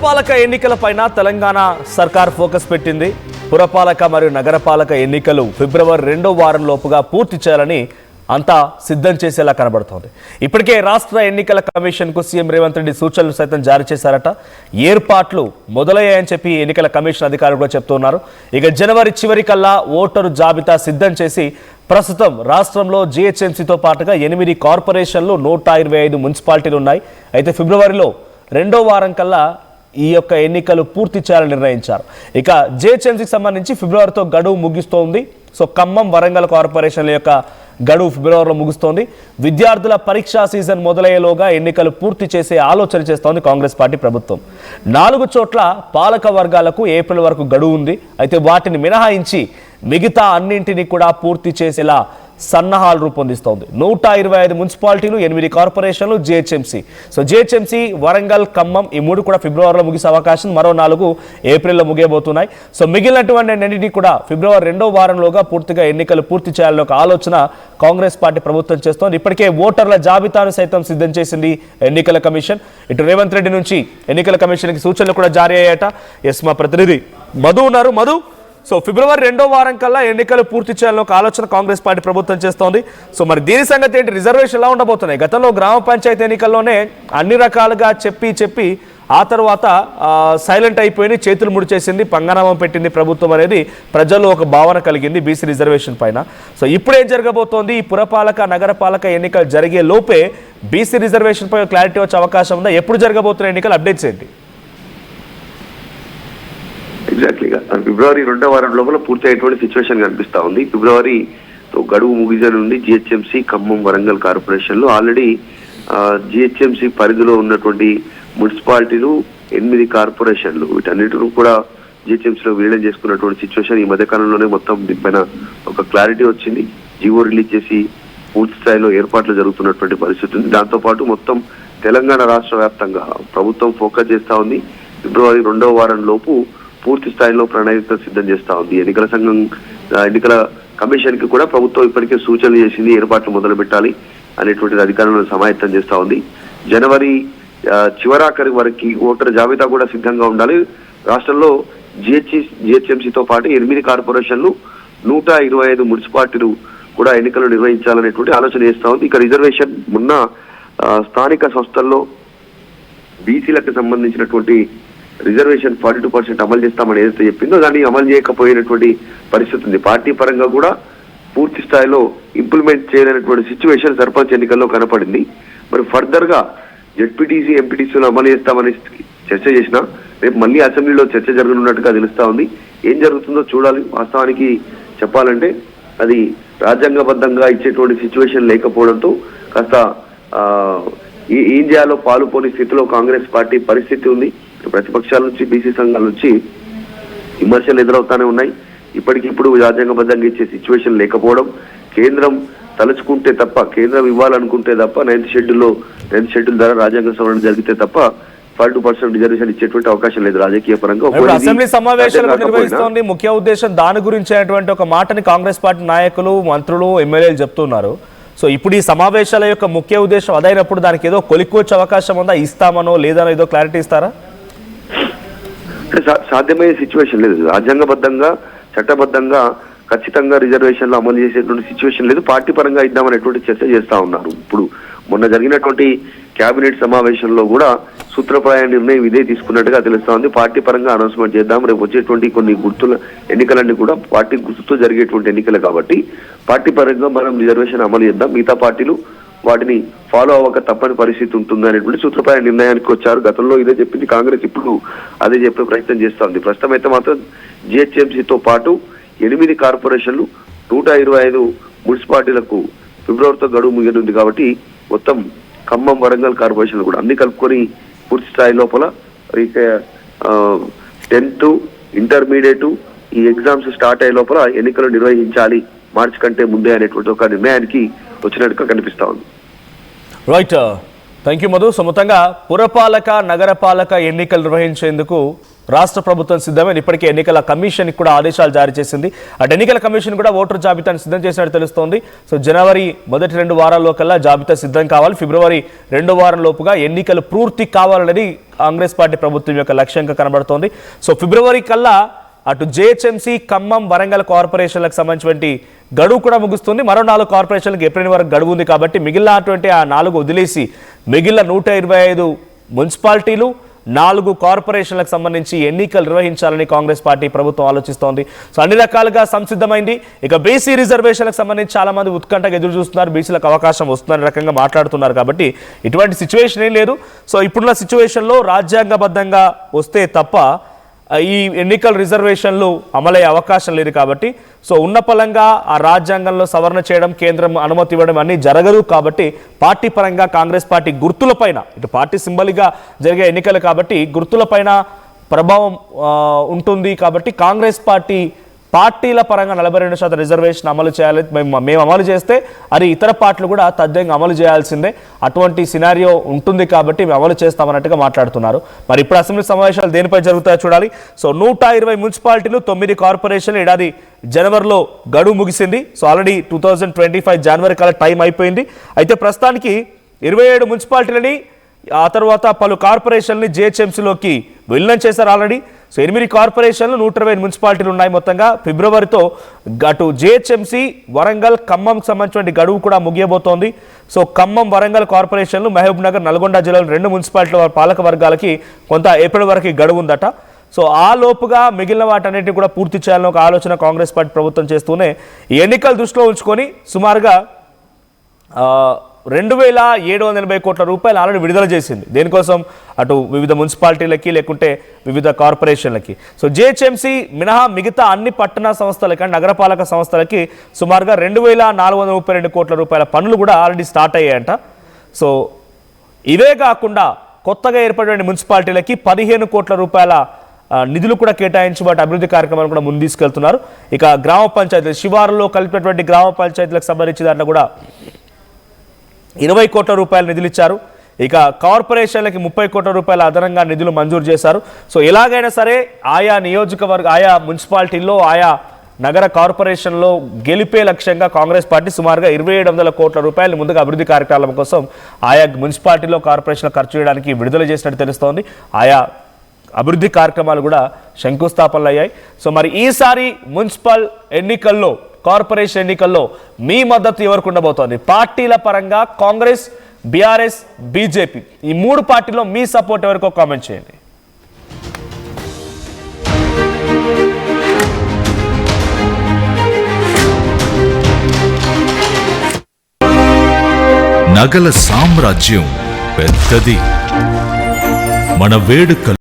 పురపాలక ఎన్నికలపైన తెలంగాణ సర్కార్ ఫోకస్ పెట్టింది. పురపాలక మరియు నగరపాలక ఎన్నికలు ఫిబ్రవరి 2వ వారం లోపుగా పూర్తి చేయాలని అంతా సిద్ధం చేసేలా కనబడుతోంది. ఇప్పటికే రాష్ట్ర ఎన్నికల కమిషన్కు సీఎం రేవంత్ రెడ్డి సూచనలు సైతం జారీ చేశారట. ఏర్పాట్లు మొదలయ్యాయని చెప్పి ఎన్నికల కమిషన్ అధికారులు కూడా చెప్తున్నారు. ఇక జనవరి చివరికల్లా ఓటరు జాబితా సిద్ధం చేసి ప్రస్తుతం రాష్ట్రంలో జీహెచ్ఎంసీతో పాటుగా 8 కార్పొరేషన్లు 125 మున్సిపాలిటీలు ఉన్నాయి. అయితే ఫిబ్రవరిలో 2వ వారం కల్లా ఈ యొక్క ఎన్నికలు పూర్తి చేయాలని నిర్ణయించారు. ఇక జీహెచ్ఎంసీకి సంబంధించి ఫిబ్రవరితో గడువు ముగిస్తోంది. సో ఖమ్మం, వరంగల్ కార్పొరేషన్ల యొక్క గడువు ఫిబ్రవరిలో ముగుస్తోంది. విద్యార్థుల పరీక్షా సీజన్ మొదలయ్యేలోగా ఎన్నికలు పూర్తి చేసే ఆలోచన చేస్తోంది కాంగ్రెస్ పార్టీ ప్రభుత్వం. 4 చోట్ల పాలక వర్గాలకు ఏప్రిల్ వరకు గడువు ఉంది. అయితే వాటిని మినహాయించి మిగతా అన్నింటినీ కూడా పూర్తి చేసేలా సన్నాహాలు రూపొందిస్తోంది. 125 మున్సిపాలిటీలు, 8 కార్పొరేషన్లు, GHMC. So GHMC, Warangal, Khammam ఈ 3 కూడా ఫిబ్రవరిలో ముగిసే అవకాశం, మరో 4 ఏప్రిల్లో ముగియబోతున్నాయి. సో మిగిలినటువంటి అన్నింటినీ కూడా ఫిబ్రవరి 2వ వారంలోగా పూర్తిగా ఎన్నికలు పూర్తి చేయాలని ఒక ఆలోచన కాంగ్రెస్ పార్టీ ప్రభుత్వం చేస్తోంది. ఇప్పటికే ఓటర్ల జాబితాను సైతం సిద్ధం చేసింది ఎన్నికల కమిషన్. ఇటు రేవంత్ రెడ్డి నుంచి ఎన్నికల కమిషన్కి సూచనలు కూడా జారీ అయ్యాయట. ఎస్, మా ప్రతినిధి మధు ఉన్నారు. మధు, సో ఫిబ్రవరి 2వ వారం కల్లా ఎన్నికలు పూర్తి చేయాలని ఒక ఆలోచన కాంగ్రెస్ పార్టీ ప్రభుత్వం చేస్తోంది. సో మరి దీని సంగతి ఏంటి? రిజర్వేషన్ ఎలా ఉండబోతున్నాయి? గతంలో గ్రామ పంచాయతీ ఎన్నికల్లోనే అన్ని రకాలుగా చెప్పి ఆ తర్వాత సైలెంట్ అయిపోయి చేతులు ముడిచేసింది, పంగనామం పెట్టింది ప్రభుత్వం అనేది ప్రజల్లో ఒక భావన కలిగింది బీసీ రిజర్వేషన్ పైన. సో ఇప్పుడు ఏం జరగబోతోంది? ఈ పురపాలక నగరపాలక ఎన్నికలు జరిగే లోపే బీసీ రిజర్వేషన్ పై క్లారిటీ వచ్చే అవకాశం ఉందా? ఎప్పుడు జరగబోతున్న ఎన్నికలు అప్డేట్స్ ఏంటి? ఎగ్జాక్ట్లీగా ఫిబ్రవరి 2వ వారం లోపల పూర్తి అయ్యేటువంటి సిచ్యువేషన్ కనిపిస్తా ఉంది. ఫిబ్రవరితో గడువు ముగిసే నుండి జీహెచ్ఎంసీ, ఖమ్మం, వరంగల్ కార్పొరేషన్లు ఆల్రెడీ జీహెచ్ఎంసీ పరిధిలో ఉన్నటువంటి మున్సిపాలిటీలు, 8 కార్పొరేషన్లు వీటన్నిటిని కూడా జీహెచ్ఎంసీలో విలీనం చేసుకున్నటువంటి సిచ్యువేషన్ ఈ మధ్యకాలంలోనే మొత్తం దీనిపైన ఒక క్లారిటీ వచ్చింది. జీవో రిలీజ్ చేసి పూర్తి స్థాయిలో ఏర్పాట్లు జరుగుతున్నటువంటి పరిస్థితి ఉంది. దాంతోపాటు మొత్తం తెలంగాణ రాష్ట్ర వ్యాప్తంగా ప్రభుత్వం ఫోకస్ చేస్తా ఉంది. ఫిబ్రవరి 2వ వారం లోపు పూర్తి స్థాయిలో ప్రణాళిక సిద్ధం చేస్తా ఉంది. ఎన్నికల కమిషన్ కి కూడా ప్రభుత్వం ఇప్పటికే సూచనలు చేసింది, ఏర్పాట్లు మొదలు పెట్టాలి అనేటువంటిది అధికారులను సమాయత్తం చేస్తా ఉంది. జనవరి చివరాఖరి వరకు ఓటర్ జాబితా కూడా సిద్ధంగా ఉండాలి. రాష్ట్రంలో జీహెచ్ఎంసీతో పాటు 8 కార్పొరేషన్లు, 125 మున్సిపాలిటీలు కూడా ఎన్నికలు నిర్వహించాలనేటువంటి ఆలోచన చేస్తా ఉంది. ఇక రిజర్వేషన్ మొన్న స్థానిక సంస్థల్లో బీసీలకు సంబంధించినటువంటి రిజర్వేషన్ 42% అమలు చేస్తామని ఏదైతే చెప్పిందో దాన్ని అమలు చేయకపోయినటువంటి పరిస్థితి ఉంది. పార్టీ పరంగా కూడా పూర్తి స్థాయిలో ఇంప్లిమెంట్ చేయలేనటువంటి సిచ్యువేషన్ సర్పంచ్ ఎన్నికల్లో కనపడింది. మరి ఫర్దర్ గా జెడ్పీటీసీ, ఎంపీటీసీలు అమలు చేస్తామని చర్చ చేసినా రేపు మళ్ళీ అసెంబ్లీలో చర్చ జరగనున్నట్టుగా తెలుస్తా ఉంది. ఏం జరుగుతుందో చూడాలి. వాస్తవానికి చెప్పాలంటే అది రాజ్యాంగబద్ధంగా ఇచ్చేటువంటి సిచ్యువేషన్ లేకపోవడంతో కాస్త ఏం చేయాలో పాలుపోని స్థితిలో కాంగ్రెస్ పార్టీ పరిస్థితి ఉంది. ప్రతిపక్షాల నుంచి, బీసీ సంఘాల నుంచి విమర్శలు ఎదురవుతానే ఉన్నాయి. ఇప్పటికిప్పుడు రాజ్యాంగబద్ధంగా ఇచ్చే సిచ్యువేషన్ లేకపోవడం, కేంద్రం తలుచుకుంటే తప్ప, కేంద్రం ఇవ్వాలనుకుంటే తప్ప 9th షెడ్యూల్ ద్వారా రాజ్యాంగ సవరణ జరిగితే తప్ప 42% రిజర్వేషన్ ఇచ్చేటువంటి అవకాశం లేదు రాజకీయ పరంగా. అసెంబ్లీ సమావేశాలు నిర్వహిస్తోంది, ముఖ్య ఉద్దేశం దాని గురించి అనేటువంటి ఒక మాటని కాంగ్రెస్ పార్టీ నాయకులు, మంత్రులు, ఎమ్మెల్యేలు చెప్తున్నారు. సో ఇప్పుడు ఈ సమావేశాల యొక్క ముఖ్య ఉద్దేశం అదైనప్పుడు దానికి ఏదో కొలిక్కొచ్చే అవకాశం ఉందా? ఇస్తామనో లేదనో ఏదో క్లారిటీ ఇస్తారా? సాధ్యమయ్యే సిచ్యువేషన్ లేదు. రాజ్యాంగబద్ధంగా, చట్టబద్ధంగా ఖచ్చితంగా రిజర్వేషన్లు అమలు చేసేటువంటి సిచ్యువేషన్ లేదు. పార్టీ పరంగా ఇద్దామనేటువంటి చర్చ చేస్తా ఉన్నారు. ఇప్పుడు మొన్న జరిగినటువంటి కేబినెట్ సమావేశంలో కూడా సూత్రప్రాయ నిర్ణయం ఇదే తీసుకున్నట్టుగా తెలుస్తా ఉంది. పార్టీ పరంగా అనౌన్స్మెంట్ చేద్దాం, రేపు వచ్చేటువంటి కొన్ని గుర్తుల ఎన్నికలన్నీ కూడా పార్టీ గుర్తుతో జరిగేటువంటి ఎన్నికలు కాబట్టి పార్టీ పరంగా మనం రిజర్వేషన్ అమలు చేద్దాం, మిగతా పార్టీలు వాటిని ఫాలో అవ్వక తప్పని పరిస్థితి ఉంటుంది అనేటువంటి సూత్రప్రాయ నిర్ణయానికి వచ్చారు. గతంలో ఇదే చెప్పింది కాంగ్రెస్, ఇప్పుడు అదే చెప్పే ప్రయత్నం చేస్తా ఉంది. ప్రస్తుతం అయితే మాత్రం జీహెచ్ఎంసీతో పాటు 8 కార్పొరేషన్లు, 125 మున్సిపాలిటీలకు ఫిబ్రవరితో గడువు ముగియనుంది కాబట్టి మొత్తం ఖమ్మం, వరంగల్ కార్పొరేషన్లు కూడా అన్ని కలుపుకొని పూర్తి స్థాయి లోపల 10th ఇంటర్మీడియట్ ఈ ఎగ్జామ్స్ స్టార్ట్ అయ్యే లోపల ఎన్నికలు నిర్వహించాలి మార్చి కంటే ముందే అనేటువంటి ఒక నిర్ణయానికి వచ్చినట్టుగా కనిపిస్తా ఉంది. Right, thank you Madhu. So మొత్తంగా పురపాలక నగరపాలక ఎన్నికలు నిర్వహించేందుకు రాష్ట్ర ప్రభుత్వం సిద్ధమైన ఇప్పటికే ఎన్నికల కమిషన్ కూడా ఆదేశాలు జారీ చేసింది. అటు ఎన్నికల కమిషన్ కూడా ఓటర్ జాబితాను సిద్ధం చేసినట్టు తెలుస్తోంది. సో జనవరి మొదటి 2 వారాల్లో కల్లా జాబితా సిద్ధం కావాలి, ఫిబ్రవరి 2వ వారం లోపుగా ఎన్నికలు పూర్తి కావాలనేది కాంగ్రెస్ పార్టీ ప్రభుత్వం యొక్క లక్ష్యంగా కనబడుతోంది. సో ఫిబ్రవరి కల్లా అటు జేహెచ్ఎంసీ, ఖమ్మం, వరంగల్ కార్పొరేషన్లకు సంబంధించినటువంటి గడువు కూడా ముగుస్తుంది. మరో 4 కార్పొరేషన్లకు ఏప్రిల్ వరకు గడువు ఉంది కాబట్టి మిగిలినటువంటి ఆ 4 వదిలేసి మిగిలిన 125 మున్సిపాలిటీలు, 4 కార్పొరేషన్లకు సంబంధించి ఎన్నికలు నిర్వహించాలని కాంగ్రెస్ పార్టీ ప్రభుత్వం ఆలోచిస్తోంది. సో అన్ని రకాలుగా సంసిద్ధమైంది. ఇక బీసీ రిజర్వేషన్లకు సంబంధించి చాలా మంది ఉత్కంఠగా ఎదురు చూస్తున్నారు, బీసీలకు అవకాశం వస్తుందనే రకంగా మాట్లాడుతున్నారు. కాబట్టి ఇటువంటి సిచ్యువేషన్ ఏం లేదు. సో ఇప్పుడున్న సిచ్యువేషన్లో రాజ్యాంగబద్ధంగా వస్తే తప్ప ఈ ఎన్నికల రిజర్వేషన్లు అమలయ్యే అవకాశం లేదు. కాబట్టి సో ఉన్న పలంగా ఆ రాజ్యాంగంలో సవరణ చేయడం, కేంద్రం అనుమతి ఇవ్వడం అన్నీ జరగదు. కాబట్టి పార్టీ పరంగా కాంగ్రెస్ పార్టీ గుర్తులపైన, ఇటు పార్టీ సింబల్గా జరిగే ఎన్నికలు కాబట్టి గుర్తులపైన ప్రభావం ఉంటుంది. కాబట్టి కాంగ్రెస్ పార్టీల పరంగా 42% రిజర్వేషన్ అమలు చేయాలి. మేము అమలు చేస్తే అది ఇతర పార్టీలు కూడా తథ్యంగా అమలు చేయాల్సిందే, అటువంటి సినారియో ఉంటుంది కాబట్టి మేము అమలు చేస్తామన్నట్టుగా మాట్లాడుతున్నారు. మరి ఇప్పుడు అసెంబ్లీ సమావేశాలు దేనిపై జరుగుతాయో చూడాలి. సో 120 మున్సిపాలిటీలు, 9 కార్పొరేషన్లు ఏడాది జనవరిలో గడువు ముగిసింది. సో ఆల్రెడీ 2025 జనవరి కల్లా టైం అయిపోయింది. అయితే ప్రస్తుతానికి 27 మున్సిపాలిటీలని, ఆ తర్వాత పలు కార్పొరేషన్లని జేహెచ్ఎంసీలోకి విలీనం చేశారు ఆల్రెడీ. సో 8 కార్పొరేషన్లు, 120 మున్సిపాలిటీలు ఉన్నాయి మొత్తంగా. ఫిబ్రవరితో అటు జేహెచ్ఎంసీ, వరంగల్, ఖమ్మంకి సంబంధించిన గడువు కూడా ముగియబోతోంది. సో ఖమ్మం, వరంగల్ కార్పొరేషన్లు, మహబూబ్ నగర్, నల్గొండ జిల్లాలో 2 మున్సిపాలిటీల పాలక వర్గాలకి కొంత ఏప్రిల్ వరకు గడువు ఉందట. సో ఆ లోపుగా మిగిలిన వాటన్నిటిని కూడా పూర్తి చేయాలని ఒక ఆలోచన కాంగ్రెస్ పార్టీ ప్రభుత్వం చేస్తూనే ఈ ఎన్నికలు దృష్టిలో ఉంచుకొని సుమారుగా 2,780 కోట్ల రూపాయలు ఆల్రెడీ విడుదల చేసింది. దేనికోసం? అటు వివిధ మున్సిపాలిటీలకి లేకుంటే వివిధ కార్పొరేషన్లకి. సో జేహెచ్ఎంసీ మినహా మిగతా అన్ని పట్టణ సంస్థలకి, నగరపాలక సంస్థలకి సుమారుగా 2,432 కోట్ల రూపాయల పనులు కూడా ఆల్రెడీ స్టార్ట్ అయ్యాయంట. సో ఇవే కాకుండా కొత్తగా ఏర్పడిన మున్సిపాలిటీలకి 15 కోట్ల రూపాయల నిధులు కూడా కేటాయించి వాటి అభివృద్ధి కార్యక్రమాలు కూడా ముందు తీసుకెళ్తున్నారు. ఇక గ్రామ పంచాయతీలు, శివారులో కలిపినటువంటి గ్రామ పంచాయతీలకు సంబంధించి దాంట్లో కూడా 20 కోట్ల రూపాయల నిధులు ఇచ్చారు. ఇక కార్పొరేషన్లకి 30 కోట్ల రూపాయల అదనంగా నిధులు మంజూరు చేశారు. సో ఎలాగైనా సరే ఆయా నియోజకవర్గ, ఆయా మున్సిపాలిటీల్లో, ఆయా నగర కార్పొరేషన్లో గెలిపే లక్ష్యంగా కాంగ్రెస్ పార్టీ సుమారుగా 2,700 కోట్ల రూపాయలు ముందుగా అభివృద్ధి కార్యక్రమాల కోసం ఆయా మున్సిపాలిటీలో, కార్పొరేషన్లో ఖర్చు చేయడానికి విడుదల చేసినట్టు తెలుస్తోంది. ఆయా అభివృద్ధి కార్యక్రమాలు కూడా శంకుస్థాపనలు అయ్యాయి. సో మరి ఈసారి మున్సిపల్ ఎన్నికల్లో, కార్పొరేషన్ ఎన్నికల్లో మీ మద్దతు ఎవరికి ఉండబోతోంది? పార్టీల పరంగా కాంగ్రెస్, బీఆర్ఎస్, బీజేపీ, ఈ 3 పార్టీలో మీ సపోర్ట్ ఎవరికో కామెంట్ చేయండి. నగల సామ్రాజ్యం పెద్దది. మన వేడుకలు